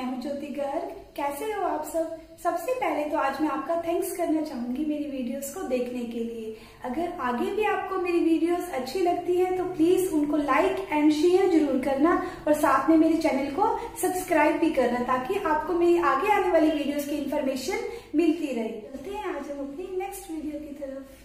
मैं हूं ज्योति गर्ग। कैसे हो आप सब? सबसे पहले तो आज मैं आपका थैंक्स करना चाहूंगी मेरी वीडियोस को देखने के लिए। अगर आगे भी आपको मेरी वीडियोस अच्छी लगती हैं तो प्लीज उनको लाइक एंड शेयर जरूर करना और साथ में मेरे चैनल को सब्सक्राइब भी करना ताकि आपको मेरी आगे आने वाली वीडियोस की इंफॉर्मेशन मिलती रहे। चलते हैं आज हम अपनी नेक्स्ट वीडियो की तरफ।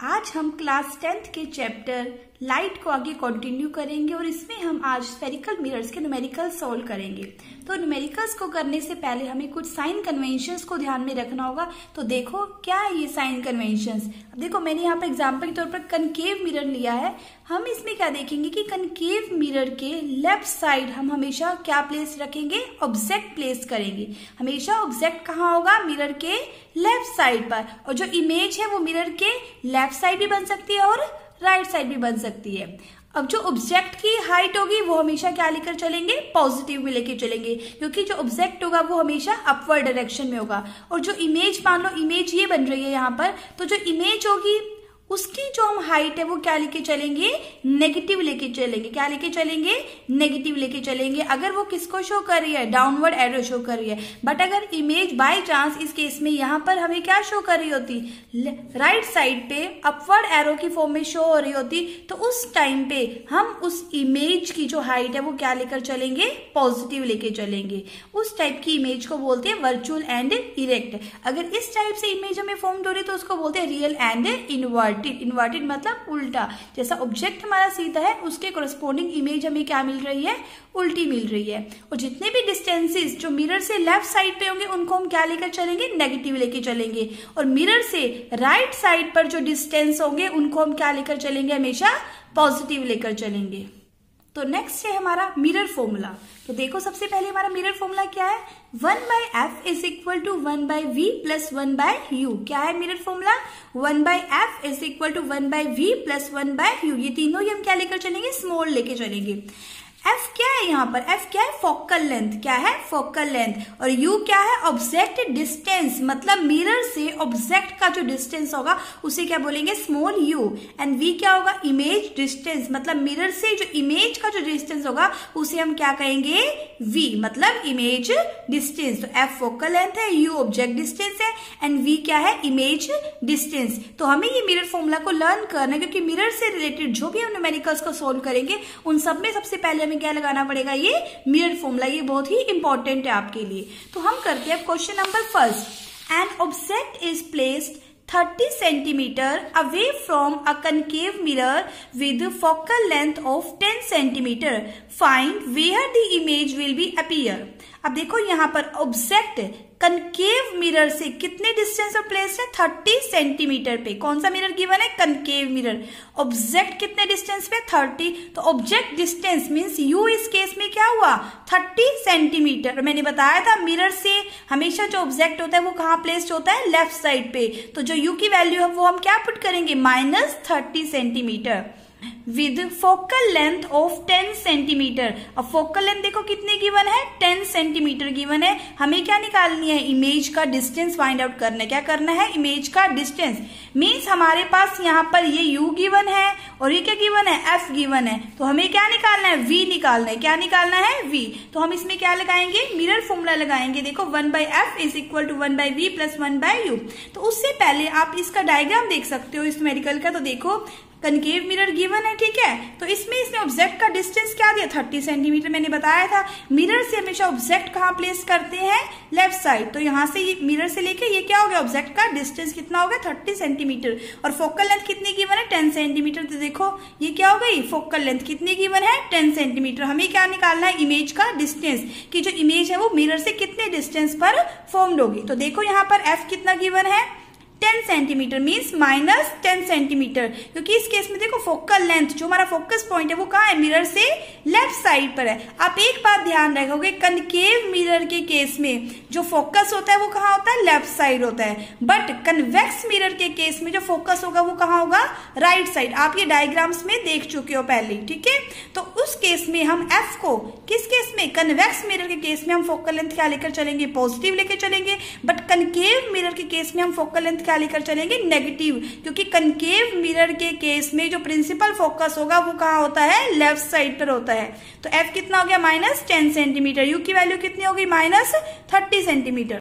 आज हम क्लास 10th के चैप्टर लाइट को आगे कंटिन्यू करेंगे और इसमें हम आज स्फेरिकल मिरर्स के न्यूमेरिकल सॉल्व करेंगे। तो न्यूमेरिकल्स को करने से पहले हमें कुछ साइन कन्वेंशंस को ध्यान में रखना होगा। तो देखो क्या है ये साइन कन्वेंशंस। अब देखो मैंने यहाँ पे एग्जांपल के तौर पर कनकेव मिरर लिया है। हम इसमें क्या देखेंगे कि कनकेव मिरर के लेफ्ट साइड हम हमेशा क्या प्लेस रखेंगे, ऑब्जेक्ट प्लेस करेंगे। हमेशा ऑब्जेक्ट कहाँ होगा, मिरर के लेफ्ट साइड पर। और जो इमेज है वो मिरर के लेफ्ट साइड भी बन सकती है और राइट साइड भी बन सकती है। अब जो ऑब्जेक्ट की हाइट होगी वो हमेशा क्या लेकर चलेंगे, पॉजिटिव में लेकर चलेंगे, क्योंकि जो ऑब्जेक्ट होगा वो हमेशा अपवर्ड डायरेक्शन में होगा। और जो इमेज, मान लो इमेज ये बन रही है यहाँ पर, तो जो इमेज होगी उसकी जो हम हाइट है वो क्या लेके चलेंगे, नेगेटिव लेके चलेंगे। क्या लेके चलेंगे, नेगेटिव लेके चलेंगे। अगर वो किसको शो कर रही है, डाउनवर्ड एरो शो कर रही है। बट अगर इमेज बाय चांस इस केस में यहाँ पर हमें क्या शो कर रही होती, राइट साइड पे अपवर्ड एरो की फॉर्म में शो हो रही होती, तो उस टाइम पे हम उस इमेज की जो हाइट है वो क्या लेकर चलेंगे, पॉजिटिव लेके चलेंगे। उस टाइप की इमेज को बोलते हैं वर्चुअल एंड इरेक्ट। अगर इस टाइप से इमेज हमें फॉर्म हो रही है तो उसको बोलते हैं रियल एंड इनवर्टेड। इनवर्टेड मतलब उल्टा। जैसा ऑब्जेक्ट हमारा सीधा है उसके कोरस्पोंडिंग इमेज हमें क्या मिल रही है, उल्टी मिल रही है। और जितने भी डिस्टेंसेस जो मिरर से लेफ्ट साइड पे होंगे उनको हम क्या लेकर चलेंगे, नेगेटिव लेकर चलेंगे। और मिरर से राइट साइड पर जो डिस्टेंस होंगे उनको हम क्या लेकर चलेंगे, हमेशा पॉजिटिव लेकर चलेंगे। तो नेक्स्ट है हमारा मिरर फॉर्मूला। तो देखो सबसे पहले हमारा मिरर फॉर्मूला क्या है, 1/f is equal to 1/v plus 1/u। क्या है mirror formula, 1/f is equal to 1/v plus 1/u। ये तीनों ही हम क्या लेकर चलेंगे, स्मॉल लेके चलेंगे। F क्या है यहाँ पर, F क्या है, फोकल लेंथ। क्या है, फोकल लेंथ। और U क्या है, ऑब्जेक्ट डिस्टेंस, मतलब मिरर से ऑब्जेक्ट का जो डिस्टेंस होगा उसे क्या बोलेंगे, स्मॉल u। एंड V क्या होगा, इमेज डिस्टेंस, मतलब मिरर से जो इमेज का जो डिस्टेंस होगा उसे हम क्या कहेंगे, V, मतलब इमेज डिस्टेंस। तो F फोकल लेंथ है, U ऑब्जेक्ट डिस्टेंस है एंड V क्या है, इमेज डिस्टेंस। तो हमें ये मिरर फॉर्मूला को लर्न करना है, क्योंकि मिरर से रिलेटेड जो भी हम न्यूमेरिकल्स को सोल्व करेंगे उन सब में सबसे पहले क्या लगाना पड़ेगा, ये मिरर फॉर्मूला। ये बहुत ही इंपॉर्टेंट है आपके लिए। तो हम करते हैं question number first. An object is placed 30 centimetre away from a concave mirror with focal length of 10 centimetre. Find where the image will be appear. अब देखो यहाँ पर ऑब्जेक्ट कनकेव मिरर से कितने डिस्टेंस पर प्लेस है, 30 सेंटीमीटर पे। कौन सा मिरर गिवन है, कनकेव मिरर। ऑब्जेक्ट कितने डिस्टेंस पे, 30। तो ऑब्जेक्ट डिस्टेंस मींस यू इस केस में क्या हुआ, 30 सेंटीमीटर। मैंने बताया था मिरर से हमेशा जो ऑब्जेक्ट होता है वो कहाँ प्लेस्ड होता है, लेफ्ट साइड पे। तो जो यू की वैल्यू है वो हम क्या पुट करेंगे, -30 centimetre with focal length of 10 centimetre. अब फोकल लेंथ देखो कितनी गिवन है, 10 सेंटीमीटर गिवन है। हमें क्या निकालनी है, इमेज का डिस्टेंस फाइंड आउट करना है। क्या करना है, इमेज का डिस्टेंस। मींस हमारे पास यहाँ पर ये u गिवन है और ये क्या गिवन है, f गिवन है। तो हमें क्या निकालना है, v निकालना है। क्या निकालना है, v। तो हम इसमें क्या लगाएंगे, मिरर फॉर्मूला लगाएंगे। देखो 1/f is equal to 1/v plus 1/u। तो उससे पहले आप इसका डायग्राम देख सकते हो इस न्यूमेरिकल का। तो देखो कनकेव मिरर गिवन है, ठीक है। तो इसमें इसने ऑब्जेक्ट का डिस्टेंस क्या दिया, 30 सेंटीमीटर। मैंने बताया था मिरर से हमेशा ऑब्जेक्ट कहाँ प्लेस करते हैं, लेफ्ट साइड। तो यहाँ से ये मिरर से लेके ये क्या हो गया, ऑब्जेक्ट का डिस्टेंस कितना हो गया, 30 सेंटीमीटर। और फोकल लेंथ कितनी गिवन है, 10 सेंटीमीटर। तो देखो ये क्या हो गई, फोकल लेंथ कितनी गिवन है, 10 सेंटीमीटर। हमें क्या निकालना है, इमेज का डिस्टेंस, कि जो इमेज है वो मिरर से कितने डिस्टेंस पर फॉर्म्ड होगी। तो देखो यहाँ पर f कितना गिवन है, 10 सेंटीमीटर मीन्स -10 सेंटीमीटर, क्योंकि इस केस में देखो फोकल लेंथ जो हमारा फोकस पॉइंट है वो कहाँ है, मिरर से लेफ्ट साइड पर है। आप एक बात ध्यान रखोगे, कनकेव मिरर के केस में जो फोकस होता है वो कहाँ होता है, लेफ्ट साइड होता है। बट कन्वेक्स मिरर के केस में जो फोकस होगा वो कहाँ होगा, राइट साइड। आप ये डायग्राम्स में देख चुके हो पहले, ठीक है। तो उस केस में हम f को किस केस में, कन्वेक्स मिरर के केस में हम फोकल लेंथ क्या लेकर चलेंगे, पॉजिटिव लेकर चलेंगे। बट कनकेव मिरर के केस में हम फोकल लेंथ क्या क्या लेकर चलेंगे, नेगेटिव, क्योंकि कनकेव मिरर के केस में जो प्रिंसिपल फोकस होगा वो कहाँ होता है, लेफ्ट साइड पर होता है। तो एफ कितना हो गया, -10 सेंटीमीटर। यू की वैल्यू कितनी होगी, -30 सेंटीमीटर।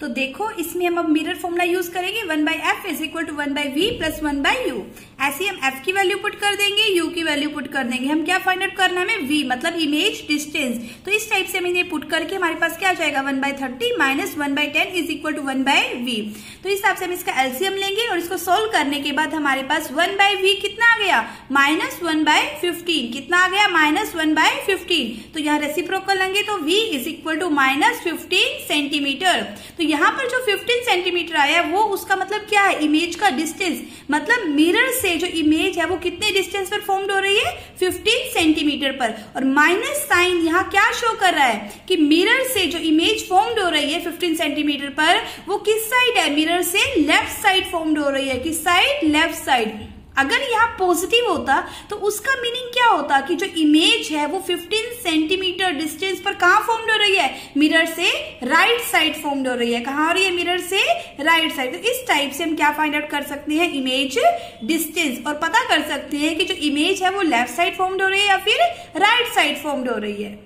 तो देखो इसमें हम अब मिरर फॉर्मूला यूज करेंगे, 1/f is equal to 1/v plus 1/u। ऐसे हम f की वैल्यू पुट कर देंगे, u की वैल्यू पुट कर देंगे। हम क्या फाइंड आउट करना है, हमें v मतलब इमेज डिस्टेंस। तो इस टाइप से मैंने पुट करके हमारे पास क्या आ जाएगा, 1/30 minus 1/10 is equal to 1/v। तो इस हिसाब से हम इसका एलसीएम लेंगे और इसको सोल्व करने के बाद हमारे पास 1/v कितना आ गया, -1/15। कितना आ गया, -1/15। तो यहाँ रेसिप्रोकल लेंगे तो v is equal to -15 centimetre. तो यहाँ पर जो 15 सेंटीमीटर आया वो उसका मतलब क्या है, इमेज का डिस्टेंस। मतलब मिरर से जो इमेज है वो कितने डिस्टेंस पर फॉर्म्ड हो रही है, 15 सेंटीमीटर पर। और माइनस साइन यहाँ क्या शो कर रहा है कि मिरर से जो इमेज फॉर्म्ड हो रही है 15 सेंटीमीटर पर वो किस साइड है, मिरर से लेफ्ट साइड फॉर्म्ड हो रही है। किस साइड, लेफ्ट साइड। अगर यहाँ पॉजिटिव होता तो उसका मीनिंग क्या होता कि जो इमेज है वो 15 सेंटीमीटर डिस्टेंस पर कहाँ फॉर्म्ड हो रही है, मिरर से राइट साइड फॉर्म्ड हो रही है। कहाँ हो रही है, मिरर से राइट साइड। तो इस टाइप से हम क्या फाइंड आउट कर सकते हैं, इमेज डिस्टेंस, और पता कर सकते हैं कि जो इमेज है वो लेफ्ट साइड फॉर्म्ड हो रही है या फिर राइट साइड फॉर्म्ड हो रही है।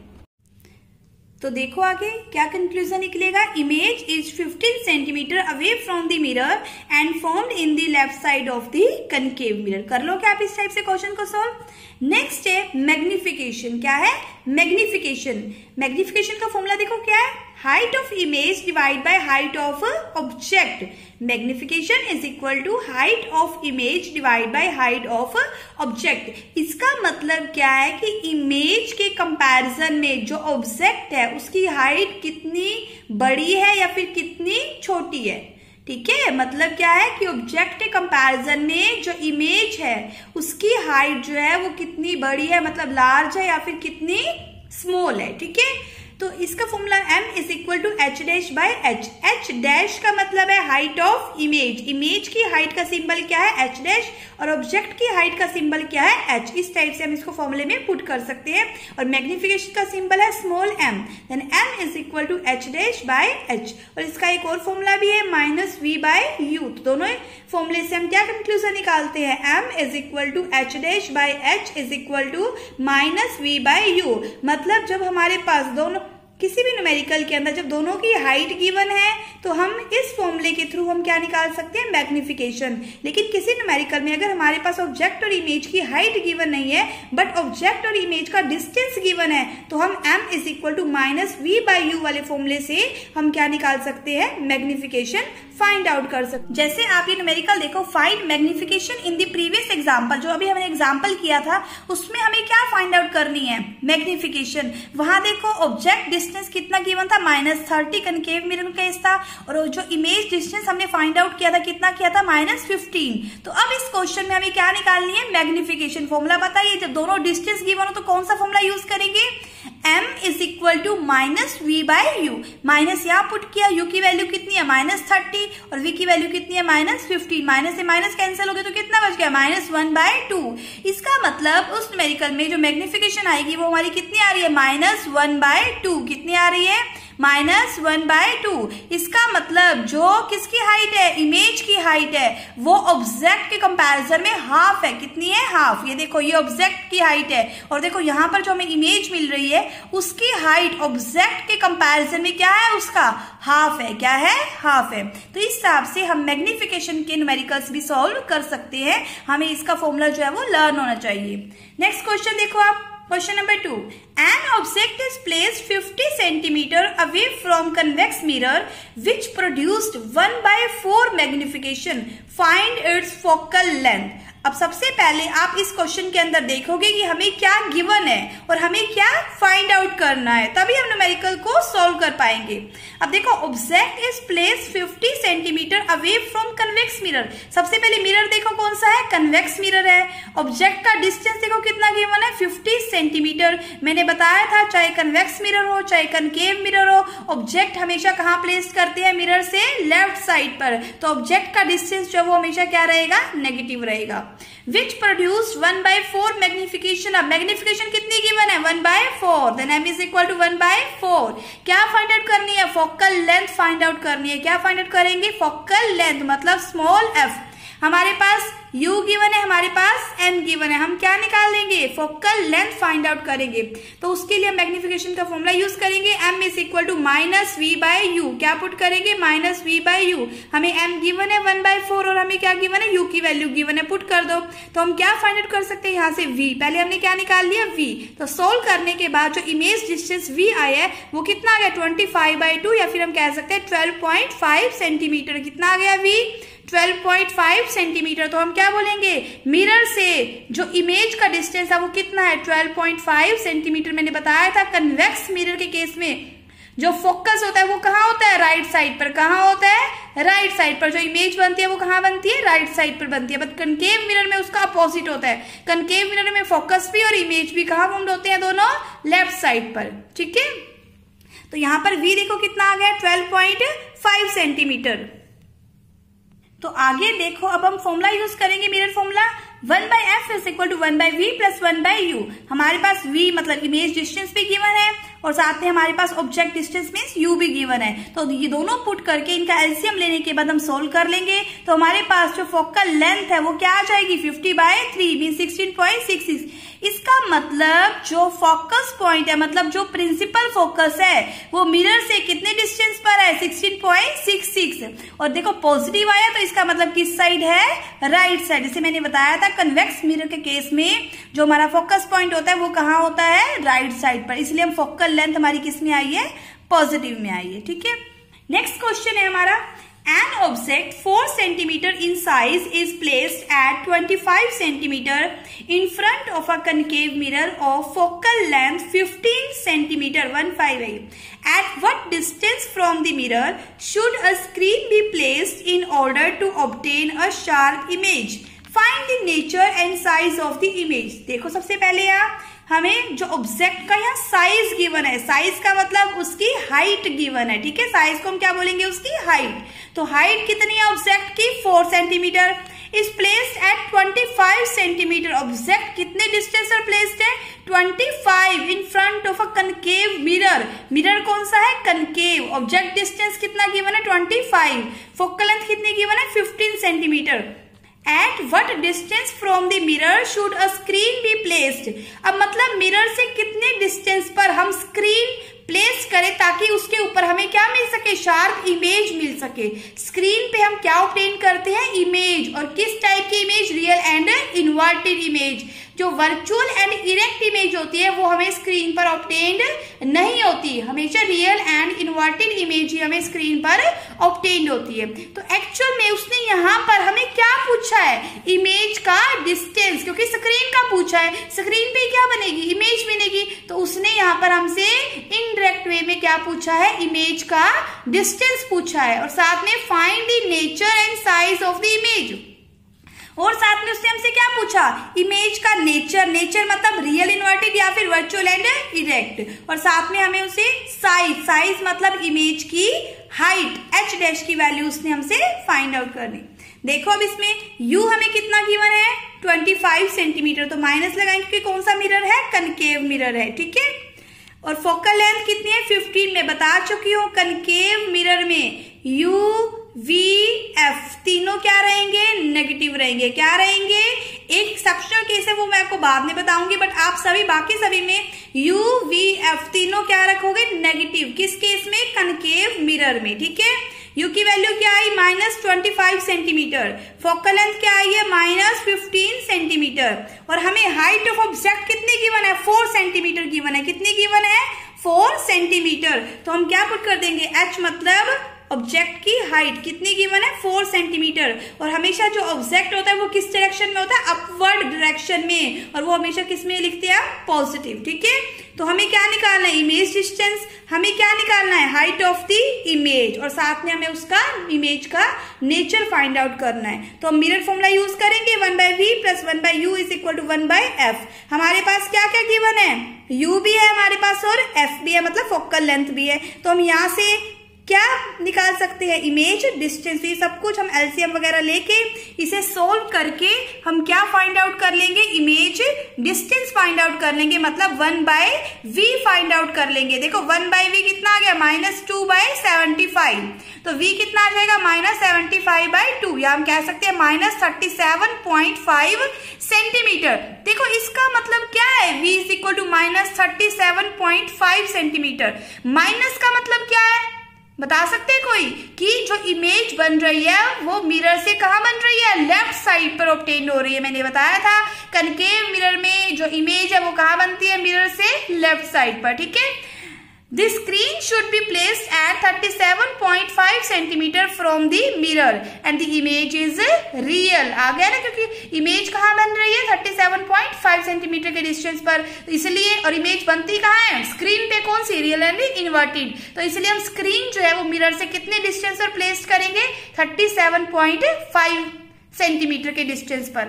तो देखो आगे क्या कंक्लूजन निकलेगा, image is 15 centimetre away from the mirror and formed in the left side of the concave mirror. कर लो क्या आप इस टाइप से क्वेश्चन को सॉल्व। नेक्स्ट है मैग्निफिकेशन। क्या है, मैग्निफिकेशन। मैग्निफिकेशन का फॉर्मूला देखो क्या है, height of image divide by height of object. Magnification is equal to height of image divide by height of object. इसका मतलब क्या है कि इमेज के कंपैरिजन में जो ऑब्जेक्ट है उसकी हाइट कितनी बड़ी है या फिर कितनी छोटी है। ठीक है, मतलब क्या है कि ऑब्जेक्ट के कंपैरिजन में जो इमेज है उसकी हाइट जो है वो कितनी बड़ी है, मतलब लार्ज है या फिर कितनी स्मॉल है। ठीक है, तो इसका formula m is equal to h dash by h। h dash का मतलब है हाइट ऑफ इमेज। इमेज की हाइट का सिंबल क्या है, h डैश, और ऑब्जेक्ट की हाइट का सिंबल क्या है, h। इस टाइप से हम इसको फॉर्मूले में पुट कर सकते हैं। और मैग्निफिकेशन का सिंबल है small m, then m is equal to h dash by h। और इसका एक और फॉर्मूला भी है -v/u। तो दोनों फॉर्मूले से हम क्या कंक्लूजन निकालते हैं, m is equal to h dash by h is equal to -v/u। मतलब जब हमारे पास दोनों किसी भी न्यूमेरिकल के अंदर जब दोनों की हाइट गिवन है तो हम इस फॉर्मूले के थ्रू हम क्या निकाल सकते हैं, मैग्निफिकेशन। लेकिन किसी न्यूमेरिकल में अगर हमारे पास ऑब्जेक्ट और इमेज की हाइट गिवन नहीं है बट ऑब्जेक्ट और इमेज का डिस्टेंस गिवन है तो हम m is equal to -v/u वाले फॉर्मूले से हम क्या निकाल सकते हैं, मैग्निफिकेशन फाइंड आउट कर सकते। जैसे आप ये न्यूमेरिकल देखो, find magnification in the previous example, जो अभी हमने एग्जांपल किया था उसमें हमें क्या फाइंड आउट करनी है, मैग्निफिकेशन। वहां देखो ऑब्जेक्ट डिस्टेंस कितना गिवन था, -30 कनकेव मिरर केस था, और जो इमेज डिस्टेंस हमने फाइंड आउट किया था कितना किया था, -15। तो अब इस क्वेश्चन में हमें क्या निकालनी है, मैग्निफिकेशन। फॉर्मूला बताइए, जब दोनों डिस्टेंस गिवन हो तो कौन सा फॉर्मूला यूज करेंगे, m is equal to -v/u। Minus यहाँ पुट किया, u की वैल्यू कितनी है, -30, और v की वैल्यू कितनी है, -15। माइनस से माइनस कैंसिल हो गया तो कितना बच गया, -1/2। इसका मतलब उस न्यूमेरिकल में जो मैग्निफिकेशन आएगी वो हमारी कितनी आ रही है, -1/2। कितनी आ रही है, -1/2। इसका मतलब जो किसकी हाइट है, इमेज की हाइट है, वो ऑब्जेक्ट के कंपैरिजन में हाफ है। कितनी है, हाफ। ये देखो ये ऑब्जेक्ट की हाइट है और देखो यहाँ पर जो हमें इमेज मिल रही है उसकी हाइट ऑब्जेक्ट के कंपैरिजन में क्या है, उसका हाफ है। क्या है, हाफ है। तो इस हिसाब से हम मैग्निफिकेशन के न्यूमेरिकल्स भी सॉल्व कर सकते हैं। हमें इसका फॉर्मूला जो है वो लर्न होना चाहिए। नेक्स्ट क्वेश्चन देखो आप, question number 2, an object is placed 50 centimeter away from convex mirror which produced 1/4 magnification. Find its focal length. अब सबसे पहले आप इस क्वेश्चन के अंदर देखोगे कि हमें क्या गिवन है और हमें क्या फाइंड आउट करना है, तभी हम न्यूमेरिकल को सॉल्व कर पाएंगे। अब देखो object is placed 50 centimetre away from convex mirror. सबसे पहले मिरर देखो कौन सा है, कन्वेक्स मिरर है। ऑब्जेक्ट का डिस्टेंस देखो कितना गिवन है, 50 सेंटीमीटर। मैंने बताया था चाहे कन्वेक्स मिरर हो चाहे कनकेव मिरर हो, ऑब्जेक्ट हमेशा कहाँ प्लेस करते हैं, मिरर से लेफ्ट साइड पर। तो ऑब्जेक्ट का डिस्टेंस जो वो हमेशा क्या रहेगा, नेगेटिव रहेगा। Which produce 1/4 magnification. अब मैग्निफिकेशन कितनी गिवन है 1/4, then m is equal to 1/4। क्या फाइंड आउट करनी है, फोकल लेंथ फाइंड आउट करनी है। क्या फाइंड आउट करेंगे, फोकल लेंथ मतलब स्मॉल f। हमारे पास u गिवन है, हमारे पास m गिवन है, हम क्या निकाल लेंगे, फोकल लेंथ फाइंड आउट करेंगे। तो उसके लिए हम मैग्निफिकेशन का फॉर्मूला यूज करेंगे, m is equal to -v/u। क्या पुट करेंगे, -v/u। हमें m गिवन है 1/4 और हमें क्या गिवन है, u की वैल्यू गिवन है, पुट कर दो। तो हम क्या फाइंड आउट कर सकते हैं, यहाँ से v, पहले हमने क्या निकाल लिया v। तो सोल्व करने के बाद जो इमेज डिस्टेंस v आया है वो कितना आ गया 25/2, या फिर हम कह सकते हैं 12.5 सेंटीमीटर। कितना आ गया v, 12.5 सेंटीमीटर। तो हम क्या बोलेंगे, मिरर से जो इमेज का डिस्टेंस है वो कितना है 12.5 सेंटीमीटर। मैंने बताया था कन्वेक्स मिरर के केस में जो फोकस होता है वो कहाँ होता है, राइट साइड पर। कहाँ होता है, राइट साइड पर। जो इमेज बनती है वो कहाँ बनती है, राइट साइड पर बनती है। बट कनकेव मिरर में उसका अपोजिट होता है। कनकेव मिरर में फोकस भी और इमेज भी कहाँ बाउंड होते हैं, दोनों लेफ्ट साइड पर। ठीक है, तो यहाँ पर v देखो कितना आ गया 12.5 सेंटीमीटर। तो आगे देखो, अब हम फॉर्मूला यूज करेंगे, mirror formula 1/f is equal to 1/v plus 1/u। हमारे पास v मतलब इमेज डिस्टेंस भी गिवन है और साथ में हमारे पास ऑब्जेक्ट डिस्टेंस मीन्स u भी गिवन है। तो ये दोनों पुट करके इनका एलसीएम लेने के बाद हम सोल्व कर लेंगे। तो हमारे पास जो फोकल लेंथ है वो क्या आ जाएगी 50/3 मीन 16.66। इसका मतलब जो फोकस पॉइंट है, मतलब जो प्रिंसिपल फोकस है वो मिरर से कितने डिस्टेंस पर है 16.66। और देखो पॉजिटिव आया तो इसका मतलब किस साइड है, राइट साइड। जैसे मैंने बताया था कन्वेक्स मिरर के केस में जो हमारा फोकस पॉइंट होता है वो कहाँ होता है, राइट साइड पर। इसलिए हम फोकल लेंथ हमारी किस में आई है, पॉजिटिव में आई है। ठीक है, नेक्स्ट क्वेश्चन है हमारा, an object 4 centimeter in size is placed at 25 centimeter in front of a concave mirror of focal length 15 centimeter 15. At what distance from the mirror should a screen be placed in order to obtain a sharp image? Find the nature and size of the image. देखो सबसे पहले यहाँ हमें जो object का यहाँ size given है, size का मतलब उसकी हाइट गिवन है। ठीक है, साइज को हम क्या बोलेंगे, उसकी हाइट। तो हाइट कितनी है ऑब्जेक्ट की 4 centimetre. Is placed at 25 centimetre. Object कितने डिस्टेंस पर प्लेस्ड है 25 in front of a concave mirror. Mirror कौन सा है, कनकेव। ऑब्जेक्ट डिस्टेंस कितना गिवन है 25। फोकल लेंथ कितनी गिवन है 15 centimetre. At what distance from the mirror should a screen be placed? अब मतलब मिरर से कितने डिस्टेंस पर हम स्क्रीन प्लेस करें ताकि उसके ऊपर हमें क्या मिल सके, शार्प इमेज मिल सके। स्क्रीन पे हम क्या ऑब्टेन करते हैं, इमेज। और किस टाइप की image, real and inverted image. जो वर्चुअल एंड इरेक्ट इमेज होती है वो हमें स्क्रीन पर ऑब्टेन्ड नहीं होती, हमेशा रियल एंड इन्वर्टेड इमेज ही हमें स्क्रीन पर ऑब्टेन्ड होती है। तो एक्चुअल में उसने यहाँ पर हमें क्या पूछा है, इमेज का डिस्टेंस, क्योंकि स्क्रीन का पूछा है। स्क्रीन पे क्या बनेगी, इमेज बनेगी। तो उसने यहाँ पर हमसे इनडायरेक्ट वे में क्या पूछा है, इमेज का डिस्टेंस पूछा है। और साथ में find the nature and size of the image. और साथ में उसने हमसे क्या पूछा, इमेज का नेचर। नेचर मतलब रियल इन्वर्टेड या फिर वर्चुअल एंड इरेक्ट। और साथ में हमें उसे साइज, साइज मतलब इमेज की हाइट h डैश की वैल्यू उसने हमसे फाइंड आउट करनी। देखो अब इसमें u हमें कितना गिवन है 25 सेंटीमीटर। तो माइनस लगाएंगे क्योंकि कौन सा मिरर है, कनकेव मिरर है। ठीक है, और फोकल लेंथ कितनी है 15। में बता चुकी हूँ कनकेव मिरर में u v f तीनों क्या रहेंगे, नेगेटिव रहेंगे। क्या रहेंगे, एक एक्सेप्शनल केस है वो मैं आपको बाद में बताऊंगी, बट आप सभी बाकी सभी में u v f तीनों क्या रखोगे, नेगेटिव। किस केस में, कनकेव मिरर में। ठीक है, u की वैल्यू क्या आई -25 सेंटीमीटर। फोकल लेंथ क्या आई है -15 सेंटीमीटर। और हमें हाइट ऑफ ऑब्जेक्ट कितनी गिवन है 4 सेंटीमीटर गिवन है। कितनी गिवन है 4 सेंटीमीटर। तो हम क्या पुट कर देंगे, h मतलब ऑब्जेक्ट की हाइट कितनी गिवन है 4 सेंटीमीटर। और हमेशा जो ऑब्जेक्ट होता है वो किस डायरेक्शन में होता है, अपवर्ड डायरेक्शन में। और वो हमेशा किस में लिखते हैं, पॉजिटिव। ठीक है, तो हमें क्या निकालना है, इमेज डिस्टेंस। हमें क्या निकालना है, हाइट ऑफ द इमेज। और साथ में हमें उसका इमेज का नेचर फाइंड आउट करना है। तो हम मिरर फॉर्मूला यूज करेंगे 1/v plus 1/u is equal to 1/f। हमारे पास क्या क्या गिवन है, u भी है हमारे पास और f भी है, मतलब फोकल लेंथ भी है। तो हम यहाँ से क्या निकाल सकते हैं, इमेज डिस्टेंस। ये सब कुछ हम एलसीएम वगैरह लेके इसे सोल्व करके हम क्या फाइंड आउट कर लेंगे, इमेज डिस्टेंस फाइंड आउट कर लेंगे, मतलब 1/v फाइंड आउट कर लेंगे। देखो 1/v कितना आ गया, -2/75, तो v कितना आ जाएगा, -75/2, या हम कह सकते हैं -37.5 सेंटीमीटर। देखो इसका मतलब क्या है, v is equal to -37.5 centimetre. Minus का मतलब क्या है, बता सकते हैं कोई, कि जो इमेज बन रही है वो मिरर से कहाँ बन रही है, लेफ्ट साइड पर ऑब्टेन हो रही है। मैंने बताया था कनकेव मिरर में जो इमेज है वो कहाँ बनती है, मिरर से लेफ्ट साइड पर, ठीक है। The screen should be placed at 37.5 centimeter from the mirror and the image is real। आ गया ना, क्योंकि इमेज कहाँ बन रही है, 37.5 सेंटीमीटर के डिस्टेंस पर, इसलिए, और इमेज बनती कहाँ है, स्क्रीन पे। कौन सी, रियल एंड इन्वर्टेड। तो इसलिए हम स्क्रीन जो है वो मिरर से कितने डिस्टेंस पर प्लेस करेंगे, 37.5 सेंटीमीटर के डिस्टेंस पर।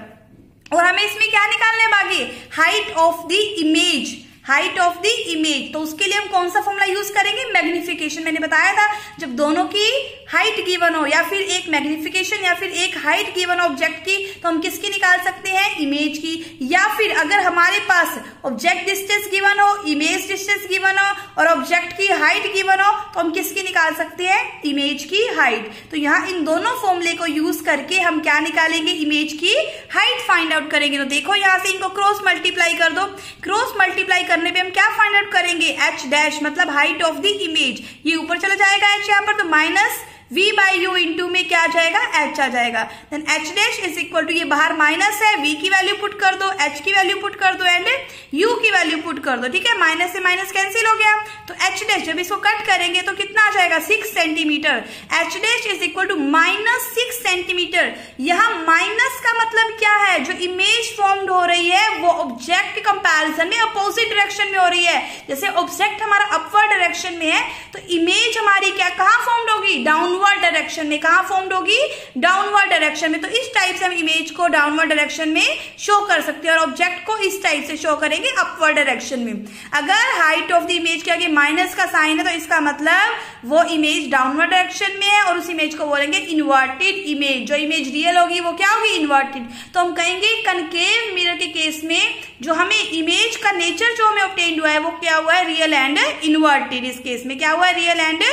और हमें इसमें क्या निकालना है बाकी, height of the image, height of the image. तो उसके लिए हम कौन सा फॉर्मूला यूज करेंगे, मैग्निफिकेशन। मैंने बताया था जब दोनों की हाइट गिवन हो, या फिर एक मैग्निफिकेशन या फिर एक हाइट गिवन ऑब्जेक्ट की, तो हम किसकी निकाल सकते हैं, इमेज की। या फिर अगर हमारे पास ऑब्जेक्ट डिस्टेंस गिवन हो, इमेज डिस्टेंस गिवन हो और ऑब्जेक्ट की हाइट गिवन हो, तो हम किसकी निकाल सकते हैं, इमेज की हाइट। तो यहाँ इन दोनों फॉर्मूले को यूज करके हम क्या निकालेंगे, इमेज की हाइट फाइंड आउट करेंगे। तो देखो यहाँ से इनको क्रॉस मल्टीप्लाई कर दो, क्रॉस मल्टीप्लाई करने पे हम क्या फाइंड आउट करेंगे, h डैश, मतलब हाइट ऑफ द इमेज। ये ऊपर चला जाएगा h यहाँ पर, तो माइनस v/u इंटू में क्या आ जाएगा, h आ जाएगा। Then h dash is equal to, ये बाहर माइनस है, v की वैल्यू पुट कर दो, h की वैल्यू पुट कर दो एंड u की वैल्यू पुट कर दो, ठीक है। माइनस से माइनस कैंसिल हो गया, तो h डैश जब इसको कट करेंगे तो कितना आ जाएगा, 6 centimetre. h dash is equal to -6 centimetre. यहाँ माइनस का मतलब क्या है, जो इमेज फॉर्म्ड हो रही है वो ऑब्जेक्ट के कंपैरिजन में अपोजिट डायरेक्शन में हो रही है। जैसे ऑब्जेक्ट हमारा अपवर्ड डायरेक्शन में है, तो इमेज हमारी क्या, कहाँ फॉर्म्ड होगी, डाउनवर्ड डायरेक्शन में। कहाँ फॉर्म्ड होगी, डाउनवर्ड डायरेक्शन में। तो इस टाइप से हम इमेज को डाउनवर्ड डायरेक्शन में शो कर सकते हैं और ऑब्जेक्ट को इस टाइप से शो करेंगे अपवर्ड डायरेक्शन में। अगर हाइट ऑफ द इमेज के आगे माइनस का साइन है तो इसका मतलब वो इमेज डाउनवर्ड डायरेक्शन में है और उस इमेज को बोलेंगे इन्वर्टेड इमेज। जो इमेज रियल होगी वो क्या होगी, इन्वर्टेड। तो हम कहेंगे कनकेव मिरर के केस में जो हमें इमेज का नेचर जो हमें ऑब्टेन्ड हुआ है वो क्या हुआ है, रियल एंड इन्वर्टेड। इस केस में क्या हुआ है, रियल एंड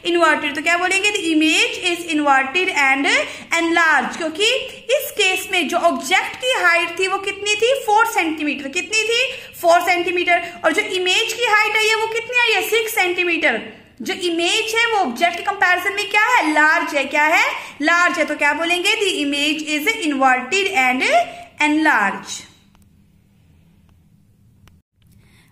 इन्वर्टेड। तो क्या बोलेंगे, the image is inverted and enlarge, क्योंकि इस केस में जो ऑब्जेक्ट की हाइट थी वो कितनी थी, 4 सेंटीमीटर। कितनी थी, 4 सेंटीमीटर। और जो इमेज की हाइट आई है वो कितनी आई है, 6 सेंटीमीटर। जो इमेज है वो ऑब्जेक्ट के कंपैरिजन में क्या है, लार्ज है। क्या है, लार्ज है। तो क्या बोलेंगे, the image is inverted and enlarge.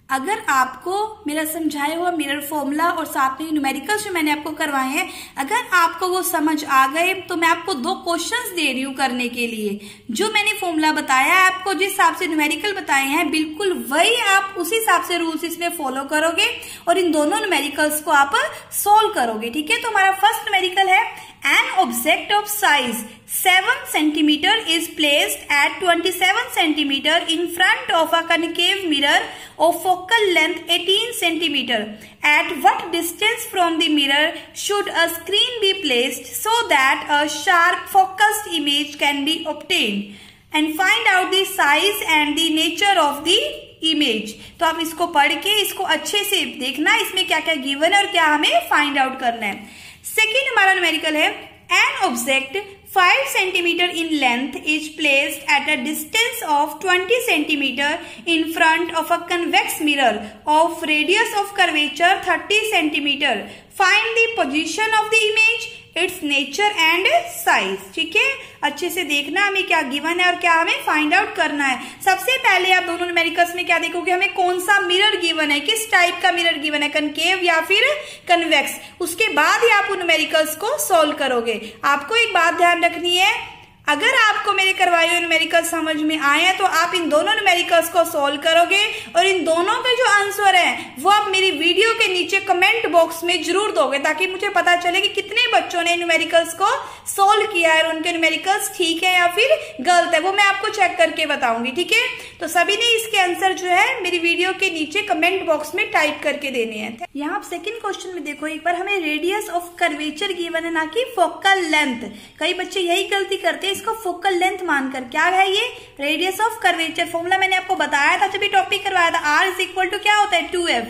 अगर आपको मेरा समझाया हुआ मिरर फॉर्मूला और साथ में न्यूमेरिकल्स जो मैंने आपको करवाए हैं, अगर आपको वो समझ आ गए तो मैं आपको 2 क्वेश्चंस दे रही हूँ करने के लिए। जो मैंने फॉर्मूला बताया है आपको, जिस हिसाब से न्यूमेरिकल बताए हैं, बिल्कुल वही आप उसी हिसाब से रूल्स इसमें फॉलो करोगे और इन दोनों न्यूमेरिकल्स को आप सोल्व करोगे, ठीक है। तो हमारा फर्स्ट न्यूमेरिकल है, an object of size 7 centimeter is placed at 27 centimeter in front of a concave mirror of focal length 18 centimeter. At what distance from the mirror should a screen be placed so that a sharp focused image can be obtained? And find out the size and the nature of the image. तो आप इसको पढ़ के इसको अच्छे से देखना, इसमें क्या क्या गिवन है और क्या हमें फाइंड आउट करना है। सेकेंड हमारा न्यूमेरिकल है, an object 5 centimeter in length is placed at a distance of 20 centimeter in front of a convex mirror of radius of curvature 30 centimeter. Find the position of the image, its nature and size। ठीक है, अच्छे से देखना हमें क्या given है और क्या हमें फाइंड आउट करना है। सबसे पहले आप दोनों न्यूमेरिकल्स में क्या देखोगे, हमें कौन सा मिरर गिवन है, किस टाइप का मिरर गिवन है, कनकेव या फिर कन्वेक्स। उसके बाद ही आप उन न्यूमेरिकल्स को सोल्व करोगे। आपको एक बात ध्यान रखनी है, अगर आपको मेरे करवाए हुए न्यूमेरिकल समझ में आए तो आप इन दोनों न्यूमेरिकल्स को सोल्व करोगे और इन दोनों के जो आंसर है वो आप मेरी वीडियो के नीचे कमेंट बॉक्स में जरूर दोगे, ताकि मुझे पता चले कि कितने बच्चों ने न्यूमेरिकल्स को सोल्व किया है और उनके न्यूमेरिकल्स ठीक है या फिर गलत है, वो मैं आपको चेक करके बताऊंगी। ठीक है, तो सभी ने इसके आंसर जो है मेरी वीडियो के नीचे कमेंट बॉक्स में टाइप करके देने हैं। यहाँ आप सेकंड क्वेश्चन में देखो, एक बार हमें रेडियस ऑफ कर्वेचर गिवन है, ना कि फोकल लेंथ। कई बच्चे यही गलती करते हैं, इसको फोकल लेंथ मानकर। क्या है ये? Radius of curvature. फॉर्मूला मैंने आपको बताया था जब ये टॉपिक करवाया था। R इज इक्वल टू क्या होता है? 2f,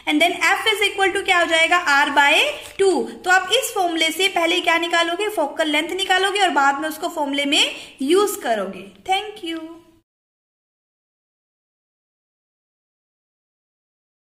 and then f is equal to क्या हो जाएगा? R/2। तो आप इस फॉर्मूले से पहले क्या निकालोगे? फोकल लेंथ निकालोगे और बाद में उसको फॉर्मूले में यूज करोगे। Thank you.